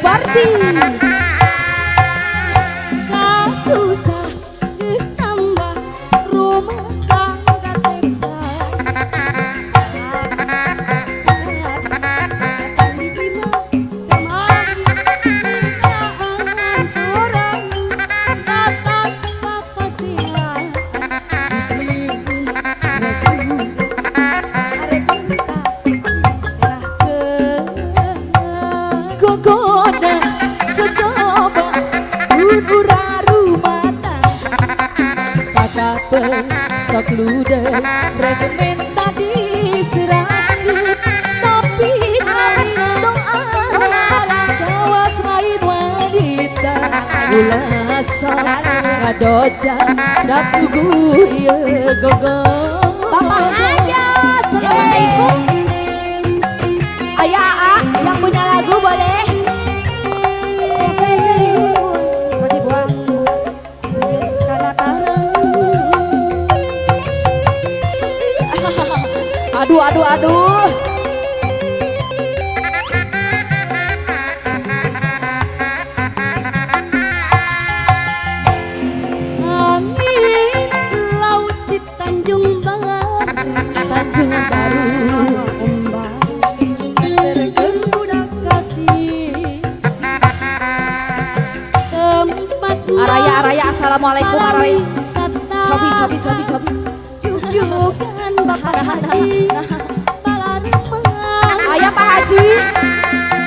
Party Kasusah geus tambah rumah tangga goda coba bubura rumah tangga sakape sok lude regemen tadi seranggut tapi doa kawas lain wanita ulah sok ngadoja dapugu ieu gogo Bapak Hajat, Assalamualaikum. Ayah A, yang punya lagu boleh? Capek serius, bagi buang karena tanah. Aduh. Angin laut di Tanjung Baru, ombak tergembura kasih. Tempat Araya, assalamualaikum Araya. wisata. Cobi. Jujukan bapak hati Balaremang. Ayah Pak Haji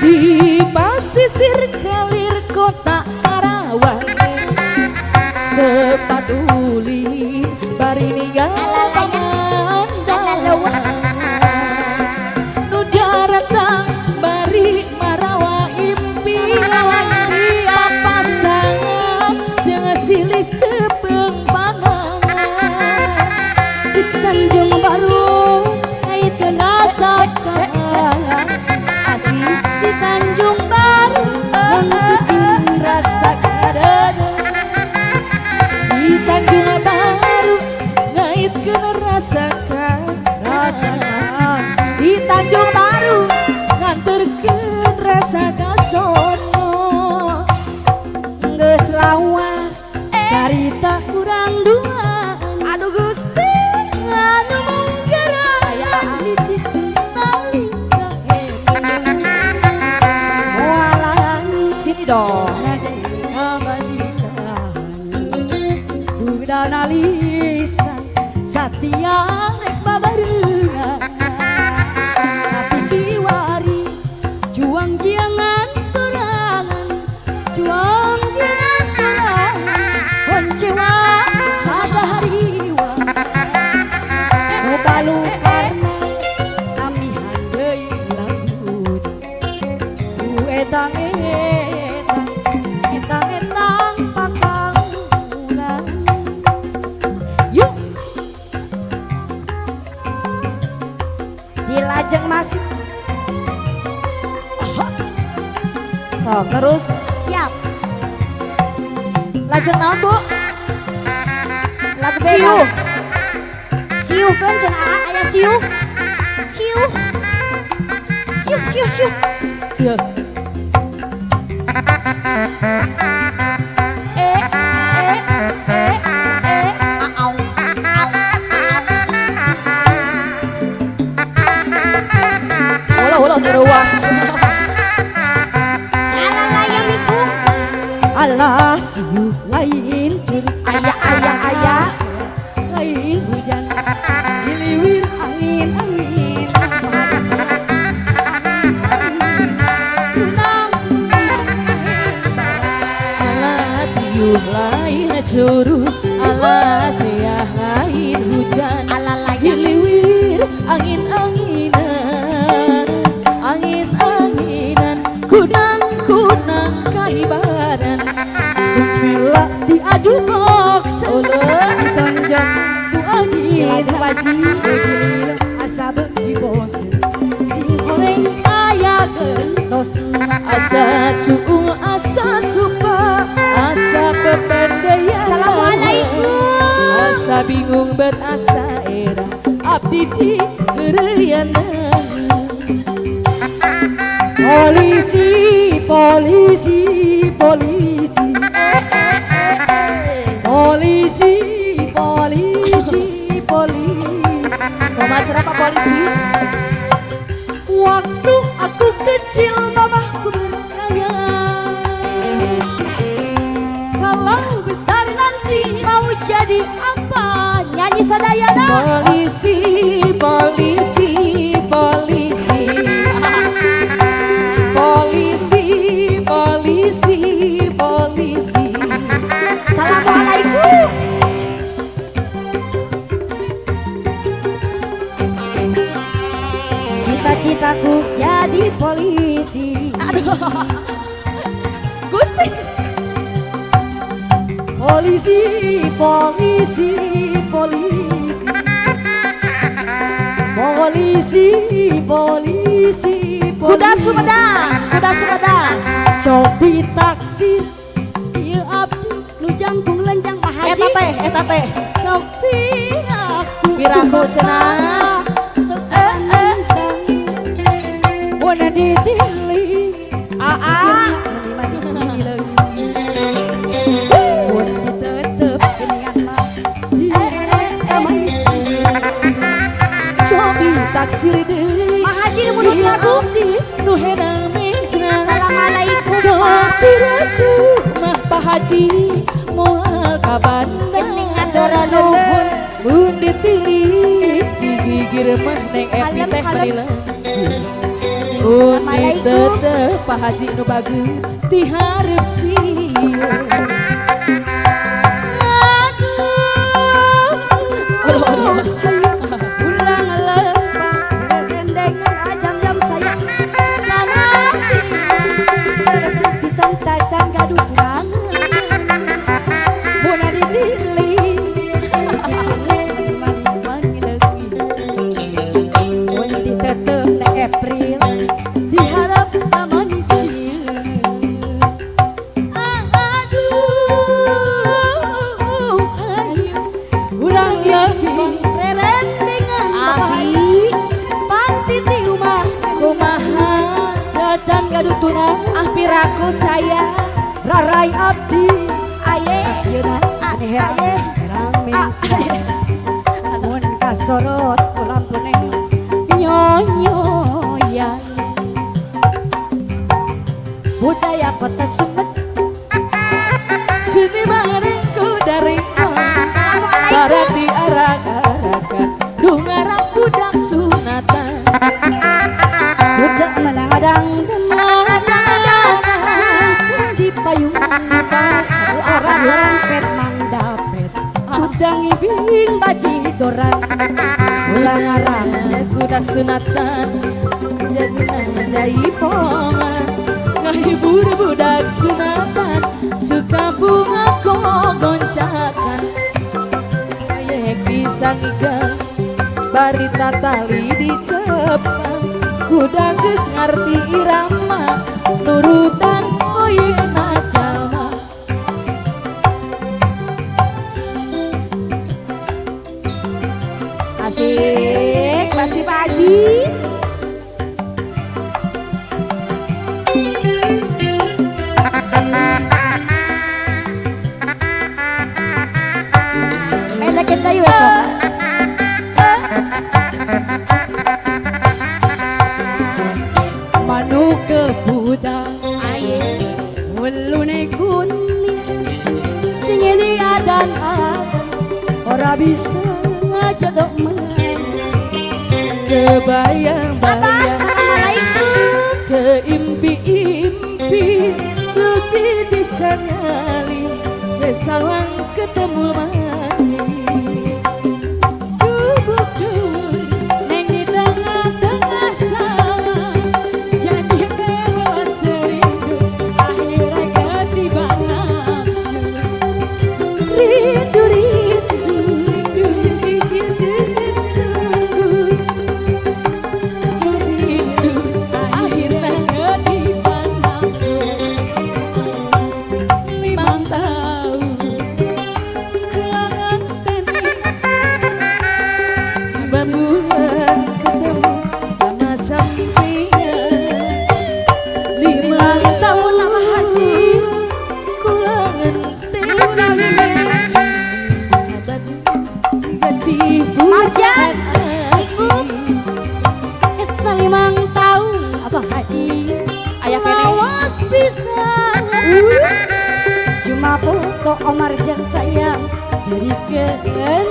di pasisir kalir kota Karawang tepaduli bari ninggal pamandalawan nu daratang bari marawa impian papasangan jeung silih cepeng pangangan Di Tanjung Baru ait nasakan asih di Tanjung Baru mengikuti rasa kadada di Tanjung Baru ngaitkeun rasakan rasa asih di Tanjung Baru nganterkeun rasa kasono geus lawas carita urang duaan aduh Gusti anu menggera Aya nitip nalika mualan sini dong Dudana lisan Satya rek babareungan Tapi kiwari Juang jiangan sorangan Juang jiangan sorangan Honcewa ada hariwa No balu karna Amihan deui lagut Du etang pakangunan Yuk Dilajeng masih so terus siap lajeng naon Bu lagu siu siu kan cenah aya siu siu siu aau ulah diruas alah siu lain curi ayah lain hujan diliwir angin alah siuh lain curug alah siah lain hujan alah lain diliwir angin-anginan kunang kahibaran bela diadu moksa uleuh ditonjok ku angin lajeng Paji bet asa era abdi di heureuyeuna. Polisi, polisi, polisi, polisi, polisi, polisi. Koma serapa polisi? Waktu aku kecil mamaku bertanya, kalau besar nanti mau jadi apa? Nyanyi sadayana. Polisi, polisi, polisi. Polisi, polisi, polisi. Assalamualaikum. Cita-citaku jadi polisi. Aduh. Gusti. Polisi, polisi, polisi. Polisi, polisi, Kuda polisi. Sumedang, kuda Sumedang. Cobi taksi, ieu abdi nu jangkung lenjang Pak Haji. Eta teh. Cobi aku Piraku cenah. Bona ditili. Aa. Cobi taksir deui. Pak Haji nu munut lagu. Nu hedang mesna. Assalamualaikum. Sopiraku mah Pak Haji moal ka Bandung. Geuning adoran nuhun. Mun ditilik digigir mah neng Epi Kalem, teh kalem. menileung. Assalamualaikum. Teteh Pak Haji nu bagus diharap sieun. Aduh. Ulang lempar dendengan ajam-jam saya nanti pisang tacang gaduh kurang bona ditili mun ditetep na April diharap manusia. Urang lebih reren dengan Asik. panti tiumah Kumaha dacan gadutuna ah piraku saya rarai abdi aye yeuna aye ramen mun kasorot ulam kuneng nyonyoyan budaya kota Sumet. sini barengku dari Assalamualaikum. Barati arak-arakan dungarang budak sunatan. Budak menadang demang di payung orang pet mandapet udang ibing baji doran ulang arang Budak sunatan jadi jaipongan ngahibur budak sunatan suka bunga goncakan kayak pisang ikan barita tali dicepang kuda geus ngarti irama nurutan oyena jalma. Asik, masih Pak Haji. melekin dayu esok manu ke budang ulu ne kuning singini adan ora bisa jodoh main Kebayang-bayang keimpi-impi lebih disengali kesawang ketemu mani dubuk-dubuk neng di tengah-tengah sawah janji mewah serindu akhirnya ketiba nafsu rindu-rindu rindu akhirnya ketiba nafsu 5 tahun kelangan teni sayang jadi kenangan.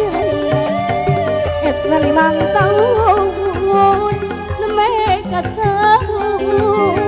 Etna 5 tahun, 6 tahun